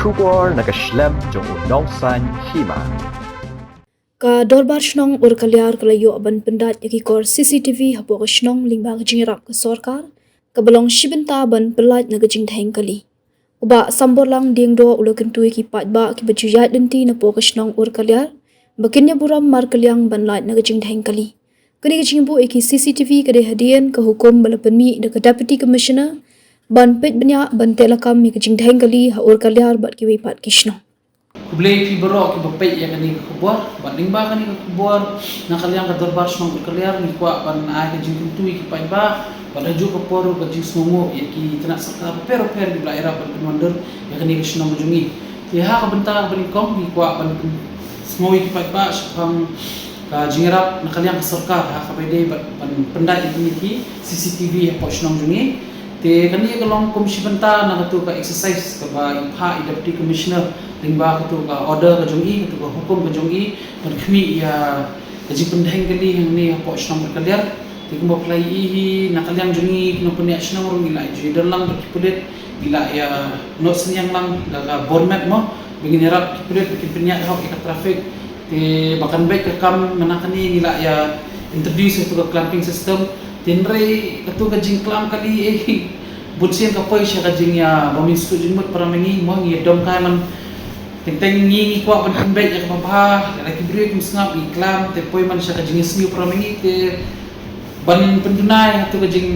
Shukor nakaslem jong unongsan Hima. Ka dorbar Shnong Urkaliar kalayo aban pendat yaki kor Cctv hapo ka Shnong lingba ka jingrap ka Sorkar ka balong shibenta ban pelat na ka Jingdheng kali. Uba sambor lang ding do ulo kentui ki pat ba ki bajuyat denti na po ka Shnong Urkaliar bakinnya buram mar kaliang ban lat na ka Jingdheng kali. Kani ka jingbu iki CCTV kade hadian ka hukum bala penmi na ka Deputy Commissioner ban pet banyak ban Tehlakam mi ka Jingdheng kali ha Urkaliar bat ki wipat ki Shnong. Kublay ki baro ki bapay ya kani kubuar banding ba kani kubuar na kaliang ka dorbar Shnong Urkaliar ni kwa ban ay ka jing tui ki pai ba pada ju ka poro ka jing smongo ya ki tana sarkar pero di daerah ban commander ya kani ka Shnong jungi ti ha ka benta ban kom ni kwa ban smongo ki pai ba sapang ka jingrap na kaliang ka sarkar ha ka pwede ban pendai ki CCTV ya po Shnong jungi te kani ka long komisi benta na ka exercise ka ba ipha deputy commissioner lingba ka order ka jongi ka hukum ka jongi ban khmi ya kaji pendheng kali yang ni po Shnong Urkaliar ti ko play ihi nakaliang jongi kino punya Shnong ro ila ji dalang kipulit ila ya notes yang lang daga format mo begini rap kipulit bikin punya hok ka traffic ti bakan baik ka kam manakani ila ya introduce itu ka clamping system tinre katu ka jing clamp kali bunsin ka poi siya ka jing ya bamin stu jingmut para mengi mo ngi dom kai man teng ngi kwa ban pembek ya kapapa lagi break musngap iklam te poi man siya ka jing sniu para mengi te ban pendunai tu ka jing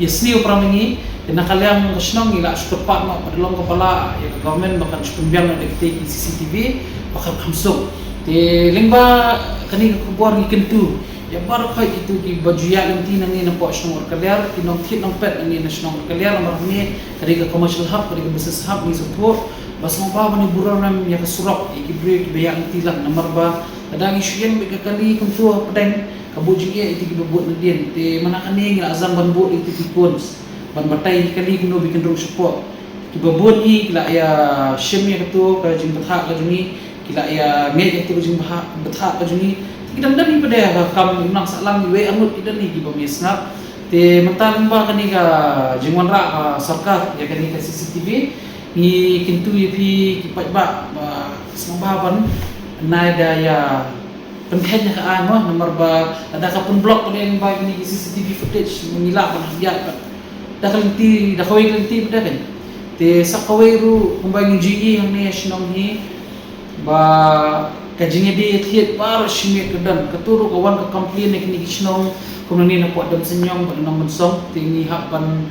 sniu para mengi te nakaliang ka Shnong ila tepat ma padalong kepala ya ka government bakan pembiang na dekte CCTV bakal kamsuk te lingba kani ka buar ngi kentu ya baru kai itu ki bajuya lenti nangi na po Shnong Urkaliar kinong thit nong pet nangi na Shnong Urkaliar amar ni kari ka commercial hub kari ka business hub ni support bas mo ba ni buram nam ya kasurok ikibre ki bayang tilang namar ba kadang isyuen be kali kuntu pedeng kabujing ya iti kibubut na din te manakani ngila azam banbu iti kikons ban batay kali kuno bikin rong support kibubun hi kila ya shim ya katu ka jing batha ka jungi kila ya me ya tu jing batha ka jungi idam dami pada kam nang salang we amut idan ni giba mesnap te mental ba kani ka jingwan ra ka sarkar ya kani ka CCTV ni kintu yepi kipat ba semababan nai daya penkhenya ka an mo nomor ba ada ka pun blok pada ba kani CCTV footage mengilak ban dia dah kalenti dah kawai kalenti pada kan te sakawai ru kumbay ng GE yang ni Shnong ni ba kajingnya di thiet par shimit kedan keturu kawan ka complain nek ni Shnong kuno ni na po adam senyong ban nang mensong tingi hapan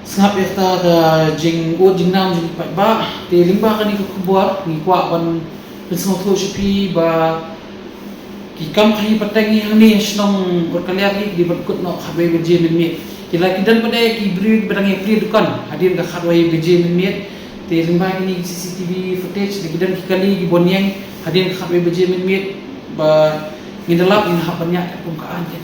sngap eta ka jing nam jing pat ba te lingba ka ni ka kubuar ni kwa ban pensong tho shipi ba ki kam khai patengi hang ni Shnong Urkaliar ki di berkut no khabe beje minit kila kidan pada ki brid badang pri dukan hadir ka khatwai beje minit te lingba ni CCTV footage di kidan kali ki bonyeng hadir ka khatwai beje minit ba ngidalap in hapannya kum ka anjen